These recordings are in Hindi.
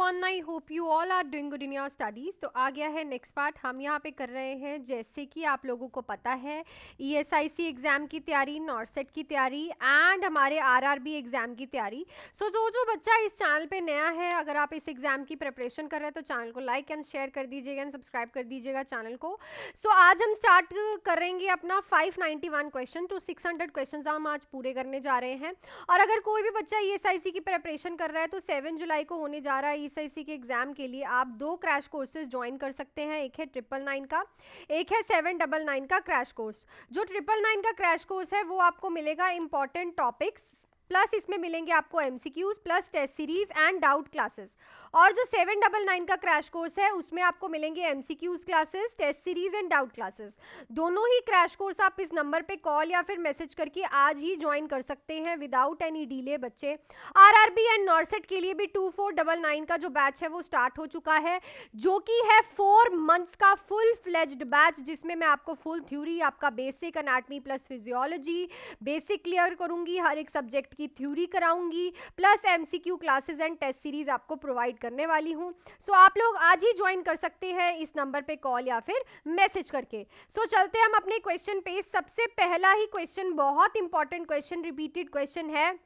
Everyone, I hope you all are doing good in your studies. तो आ गया है नेक्स्ट पार्ट। हम यहाँ पे कर रहे हैं, जैसे कि आप लोगों को पता है, ईएसआईसी एग्जाम की तैयारी, नॉर्सेट की तैयारी एंड हमारे आरआरबी एग्जाम की तैयारी। सो जो बच्चा इस चैनल पे नया है, अगर आप इस एग्जाम की प्रिपरेशन कर रहे हैं तो चैनल को लाइक एंड शेयर कर दीजिएगा एंड सब्सक्राइब कर दीजिएगा चैनल को। सो आज हम स्टार्ट करेंगे अपना 591 क्वेश्चन टू 600 क्वेश्चन हम आज पूरे करने जा रहे हैं। और अगर कोई भी बच्चा ईएसआईसी की प्रिपरेशन कर रहा है तो 7 जुलाई को होने जा रहा है ईएसआईसी के एग्जाम के लिए आप 2 क्रैश कोर्सेज ज्वाइन कर सकते हैं। एक है 999 का, एक है 799 का क्रैश कोर्स। जो 999 का क्रैश कोर्स है वो आपको मिलेगा इंपॉर्टेंट टॉपिक्स, प्लस इसमें मिलेंगे आपको MCQs plus test series and doubt classes. और जो 799 का क्रैश कोर्स है उसमें आपको मिलेंगे MCQs classes, test series and doubt classes. दोनों ही क्रैश कोर्स आप इस नंबर पे कॉल या फिर मैसेज करके आज ही ज्वाइन कर सकते हैं विदाउट एनी डिले। बच्चे आरआरबी एंड नॉर्सेट के लिए भी 2499 का जो बैच है वो स्टार्ट हो चुका है, जो कि है 4 मंथ्स का फुल फ्लेज्ड बैच, जिसमें मैं आपको फुल थ्योरी, आपका basic anatomy plus physiology basic clear करूंगी, हर एक सब्जेक्ट की थ्योरी कराऊंगी, plus MCQ classes and test series आपको प्रोवाइड करने वाली हूं। सो आप लोग आज ही ज्वाइन कर सकते हैं इस नंबर पे कॉल या फिर मैसेज करके। सो चलते हैं हम अपने क्वेश्चन पे। सबसे पहला ही क्वेश्चन बहुत इंपॉर्टेंट क्वेश्चन, रिपीटेड क्वेश्चन है,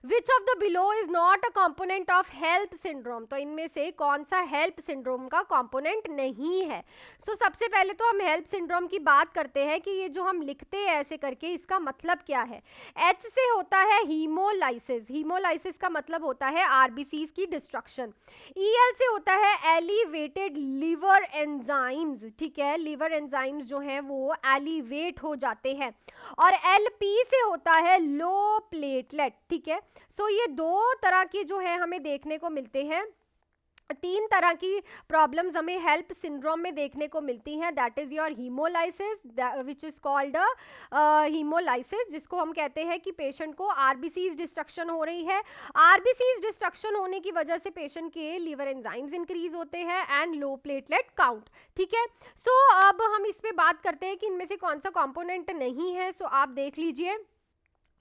Which of the below is not a component of HELLP syndrome? तो इनमें से कौन सा HELLP syndrome का component नहीं है? So सबसे पहले तो हम HELLP syndrome की बात करते हैं कि ये जो हम लिखते हैं ऐसे करके, इसका मतलब क्या है। H से होता है hemolysis, hemolysis का मतलब होता है RBCs की destruction। EL से होता है elevated liver enzymes, ठीक है, liver enzymes जो हैं वो elevate हो जाते हैं। और LP से होता है low platelet, ठीक है। सो ये दो तरह के जो है हमें देखने को मिलते हैं, 3 तरह की प्रॉब्लम्स हमें हेल्प सिंड्रोम में देखने को मिलती हैं। That is your hemolysis, which is called hemolysis, जिसको हम कहते हैं कि पेशेंट को आरबीसीज डिस्ट्रक्शन हो रही है। आरबीसीज डिस्ट्रक्शन होने की वजह से पेशेंट के लिवर एंजाइम्स इंक्रीज होते हैं एंड लो प्लेटलेट काउंट, ठीक है। सो अब हम इस पे बात करते हैं कि इनमें से कौन सा कॉम्पोनेंट नहीं है। सो आप देख लीजिए,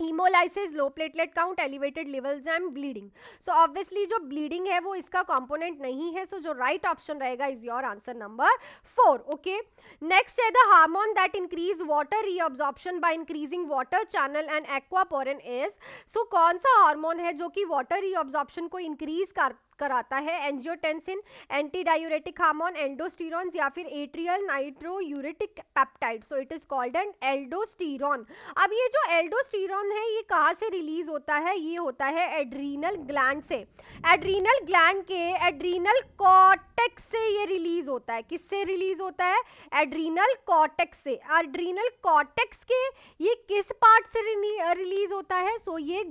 haemolysis, low platelet count, elevated liver enzyme, bleeding. So obviously जो ब्लीडिंग है वो इसका कंपोनेंट नहीं है। सो जो राइट ऑप्शन रहेगा is your answer number 4। Okay, next है the hormone that increase water reabsorption by increasing water channel and aquaporin is. So कौन सा हार्मोन है जो कि वाटर रीअब्जॉर्प्शन को इंक्रीज कराता है। एंजियोटेंसिन, एंटी डायूरेटिक हार्मोन, एंडोस्टेरॉन या फिर atrial नाइट्रोयूरेटिक peptide. So it is called an aldosterone. अब ये जो एल्डोस्टेरॉन है ये कहाँ से रिलीज होता है? ये होता है एड्रीनल ग्लैंड से। एड्रीनल ग्लैंड के एड्रीनल कॉर्टेक्स से ये रिलीज होता है। किससे रिलीज होता है? एड्रीनल कॉर्टेक्स से। एड्रीनल कॉर्टेक्स के ये किस पार्ट से रिलीज होता है? सो ये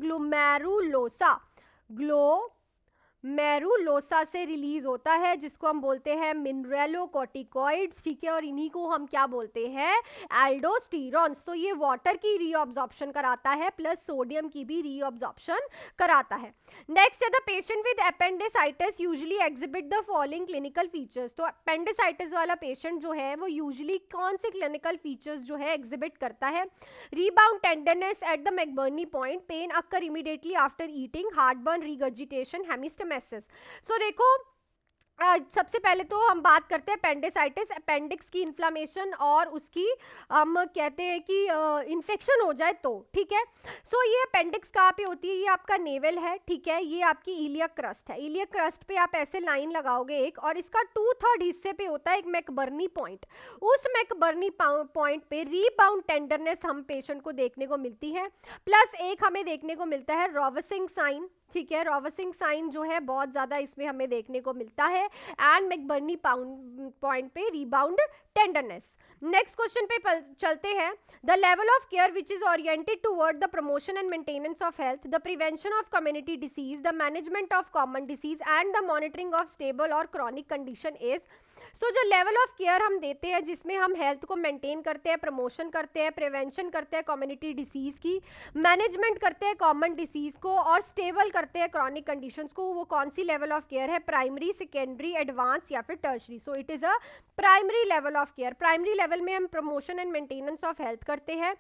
ग्लोमेरुलोसा से रिलीज होता है, जिसको हम बोलते हैं मिनरेलोकॉर्टिकॉइड्स, ठीक है। और इन्हीं को हम क्या बोलते हैं? एल्डोस्टेरॉन्स। तो ये वाटर की रीअब्जॉर्प्शन कराता है प्लस सोडियम की भी रीअब्जॉर्प्शन कराता है। नेक्स्ट है the patient with appendicitis usually exhibit the following clinical features. तो एपेंडिसाइटिस वाला पेशेंट जो है वो यूजुअली कौन से क्लिनिकल फीचर्स जो है एग्जिबिट करता है? Rebound tenderness at the McBurney point, pain occur immediately after eating, heartburn, regurgitation, haematemesis. So देखो, सबसे पहले तो हम बात करते हैं अपेंडिसाइटिस, अपेंडिक्स की इन्फ्लामेशन और उसकी हम कहते हैं कि इन्फेक्शन हो जाए तो, ठीक है। सो ये अपेंडिक्स कहाँ पे होती है? ये आपका नेवल है, ठीक है। ये आपकी इलियक क्रस्ट है। इलियक क्रस्ट पे आप ऐसे लाइन लगाओगे एक, और इसका 2/3 हिस्से पे होता है एक मैकबर्नी पॉइंट। उस मैकबर्नी पॉइंट पे रीबाउंड टेंडरनेस हम पेशेंट को देखने को मिलती है, प्लस एक हमें देखने को मिलता है रॉवसिंग साइन, ठीक है। रॉवसिंग साइन जो है बहुत ज्यादा इसमें हमें देखने को मिलता है एंड मैकबर्नी पॉइंट पे रीबाउंड टेंडरनेस। नेक्स्ट क्वेश्चन पे चलते हैं। The level of care which is oriented toward the promotion and maintenance of health, the prevention of community disease, the management of common disease and the monitoring of stable और क्रॉनिक कंडीशन इज। सो जो लेवल ऑफ केयर हम देते हैं जिसमें हम हेल्थ को मेंटेन करते हैं, प्रमोशन करते हैं, प्रिवेंशन करते हैं कम्युनिटी डिसीज की, मैनेजमेंट करते हैं कॉमन डिसीज को और स्टेबल करते हैं क्रॉनिक कंडीशंस को, वो कौन सी लेवल ऑफ केयर है? प्राइमरी, सेकेंडरी, एडवांस या फिर tertiary. So it is a primary level of care. Primary level में हम promotion and maintenance of health करते हैं,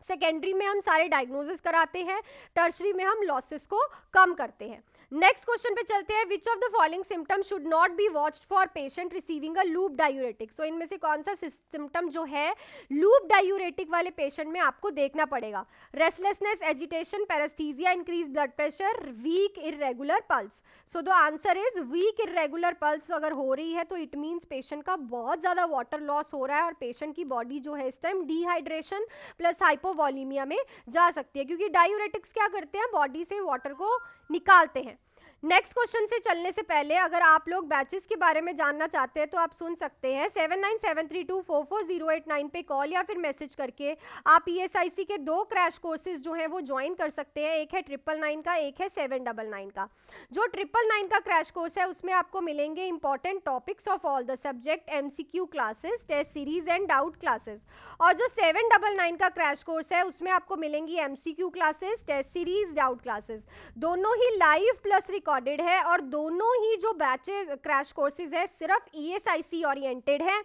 सेकेंडरी में हम सारे डायग्नोसिस कराते हैं, टर्शरी में हम लॉसेस को कम करते हैं। नेक्स्ट क्वेश्चन पे चलते हैं, which of the following symptom should not be watched for patient receiving a loop diuretic. So इनमें से कौन सा सिम्टम जो है लूप डायूरेटिक वाले पेशेंट में आपको देखना पड़ेगा? Restlessness, agitation, paraesthesia, increase blood pressure, weak irregular pulse. So the answer is weak irregular pulse अगर हो रही है तो इट मीन्स पेशेंट का बहुत ज़्यादा वाटर लॉस हो रहा है और पेशेंट की बॉडी जो है इस टाइम डिहाइड्रेशन प्लस हाइपोवॉलीमिया में जा सकती है, क्योंकि डायूरेटिक्स क्या करते हैं, बॉडी से वाटर को निकालते हैं। नेक्स्ट क्वेश्चन से चलने से पहले अगर आप लोग बैचेस के बारे में जानना चाहते हैं तो आप सुन सकते हैं 7973244089 पे कॉल या फिर मैसेज करके आप ESIC के 2 क्रैश कोर्सेज जो हैं वो ज्वाइन कर सकते हैं। एक है 999 का, एक है 799 का। जो 999 का क्रैश कोर्स है उसमें आपको मिलेंगे important topics of all the subject, MCQ classes, test series and doubt classes. और जो 799 का क्रैश कोर्स है उसमें आपको मिलेंगी MCQ classes, test series, doubt classes, दोनों ही लाइव प्लस रिकॉर्डेड है। और दोनों ही जो बैचेस क्रैश कोर्सेज है सिर्फ ESIC ओरिएंटेड है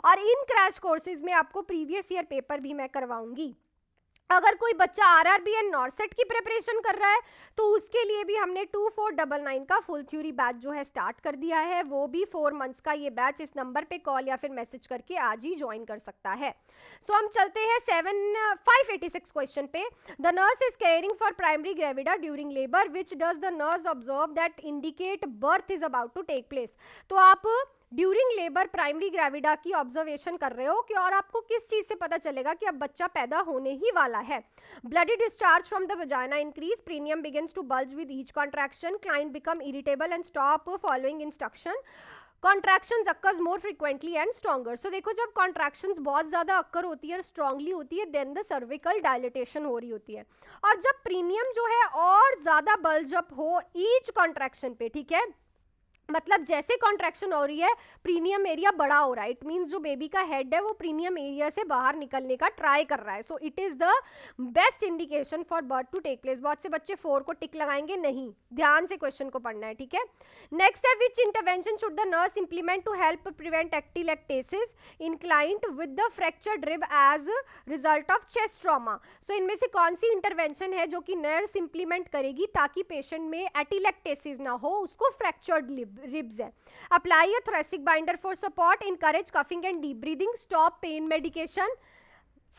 और इन क्रैश कोर्सेज में आपको प्रीवियस ईयर पेपर भी मैं करवाऊंगी। अगर कोई बच्चा RRB एंड नॉर्सेट की प्रिपरेशन कर रहा है तो उसके लिए भी हमने 2499 का फुल थ्योरी बैच जो है स्टार्ट कर दिया है, वो भी 4 मंथ्स का ये बैच इस नंबर पे कॉल या फिर मैसेज करके आज ही ज्वाइन कर सकता है। सो हम चलते हैं 586 क्वेश्चन पे। The nurse is caring for primary gravida during labour, which does the nurse observe that indicate birth is about to take place. तो आप ड्यूरिंग लेबर प्राइमरी ग्रेविडा की ऑब्जर्वेशन कर रहे हो कि और आपको किस चीज से पता चलेगा कि अब बच्चा पैदा होने ही वाला है? Bloody discharge from the vagina increase, perineum begins to bulge with each contraction, client become irritable and stop following instruction, contractions occurs more frequently and stronger. So देखो जब कॉन्ट्रैक्शंस बहुत ज्यादा अक्कर होती है, स्ट्रांगली होती है, देन द सर्विकल डायलिटेशन हो रही होती है। और जब प्रीनियम जो है और ज्यादा बल्ज अप हो ईच कॉन्ट्रैक्शन पे, ठीक है, मतलब जैसे कॉन्ट्रैक्शन हो रही है प्रीनियम एरिया बड़ा हो रहा है, इट मींस जो बेबी का हेड है वो प्रीनियम एरिया से बाहर निकलने का ट्राई कर रहा है। So it is the best indication for birth to take place. बहुत से बच्चे 4 को टिक लगाएंगे, नहीं, ध्यान से क्वेश्चन को पढ़ना है, ठीक है। नेक्स्ट है, which intervention should the nurse implement to help prevent atelectasis in client with the fractured rib as result of chest trauma. So इनमें से कौन सी इंटरवेंशन है जो कि नर्स इंप्लीमेंट करेगी ताकि पेशेंट में एटिलेक्टेसिस ना हो, उसको फ्रैक्चर्ड ribs है। Apply a thoracic binder for support, encourage coughing and deep breathing, stop pain medication.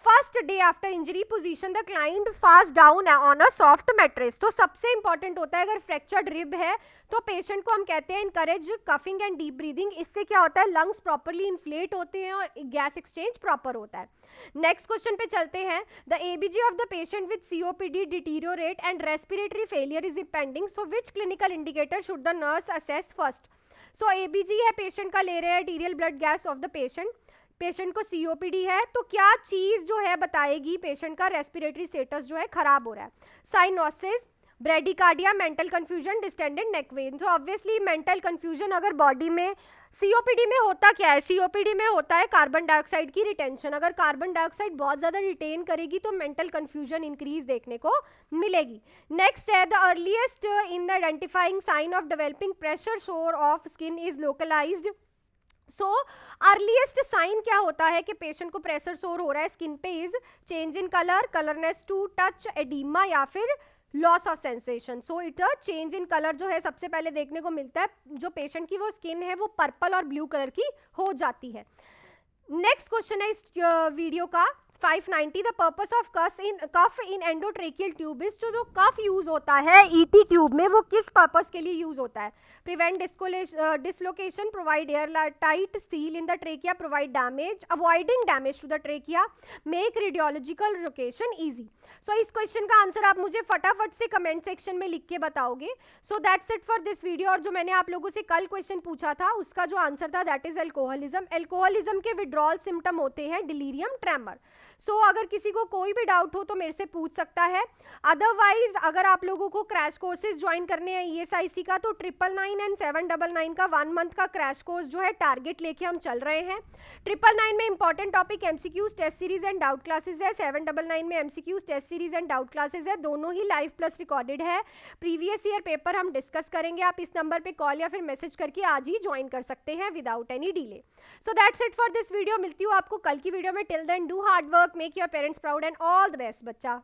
First day after injury, position the client face down on a soft mattress. तो सबसे इंपॉर्टेंट होता है अगर फ्रैक्चर्ड रिब है तो पेशेंट को हम कहते हैं encourage coughing and deep breathing. इससे क्या होता है, लंग्स प्रॉपरली इन्फ्लेट होते हैं और गैस एक्सचेंज प्रॉपर होता है। नेक्स्ट क्वेश्चन पे चलते हैं, the ABG of the patient with COPD deteriorate and respiratory failure is impending, so which clinical indicator should the nurse assess first. So ABG है पेशेंट का, ले रहे हैं arterial blood gas off the patient, patient को COPD है, तो क्या चीज जो है बताएगी पेशेंट का रेस्पिरेटरी स्टेटस जो है खराब हो रहा है? Cyanosis, bradycardia, mental confusion, distended neck when. तो ऑब्वियसली मेंटल कंफ्यूजन अगर बॉडी में, COPD में होता क्या है, COPD में होता है कार्बन डाइऑक्साइड की रिटेंशन। अगर कार्बन डाइऑक्साइड बहुत ज्यादा रिटेन करेगी तो मेंटल कंफ्यूजन इंक्रीज देखने को मिलेगी। नेक्स्ट है, the earliest in the identifying sign of developing pressure sore of skin is localised. So earliest sign क्या होता है कि पेशेंट को प्रेशर सोर हो रहा है स्किन पे, is change in colour, coolness to touch, oedema या फिर loss of sensation. So it change in colour जो है सबसे पहले देखने को मिलता है, जो पेशेंट की वो स्किन है वो पर्पल और ब्लू कलर की हो जाती है। नेक्स्ट क्वेश्चन है इस वीडियो का 590, the purpose of cuff in endotracheal tube is. जो कफ यूज होता है ET ट्यूब में वो किस पर्पस के लिए यूज होता है? Prevent dislocation, provide air tight seal in the trachea, provide damage, avoiding damage to the trachea, make radiological location easy. So इस क्वेश्चन का आंसर आप मुझे फटाफट से कमेंट सेक्शन में लिख के बताओगे। सो that's it for this video. और जो मैंने आप लोगों से कल क्वेश्चन पूछा था उसका जो आंसर था दैट इज एल्कोहलिज्म। एल्कोहलिज्म के विड्रॉल सिम्टम होते हैं डिलीरियम, ट्रेमर। सो अगर किसी को कोई भी डाउट हो तो मेरे से पूछ सकता है। अदरवाइज अगर आप लोगों को क्रैश कोर्सेज ज्वाइन करने हैं ESIC का तो 999 एंड 799 का 1 मंथ का क्रैश कोर्स जो है टारगेट लेके हम चल रहे हैं। 999 में important topic MCQs, test series and doubt classes है। 799 में MCQs, test series and doubt classes है, दोनों ही लाइव प्लस रिकॉर्डेड है। प्रीवियस ईयर पेपर हम डिस्कस करेंगे। आप इस नंबर पे कॉल या फिर मैसेज करके आज ही ज्वाइन कर सकते हैं without any delay. So that's it for this video. मिलती हूँ आपको कल की वीडियो में। Till then do hard work, make your parents proud and all the best बच्चा।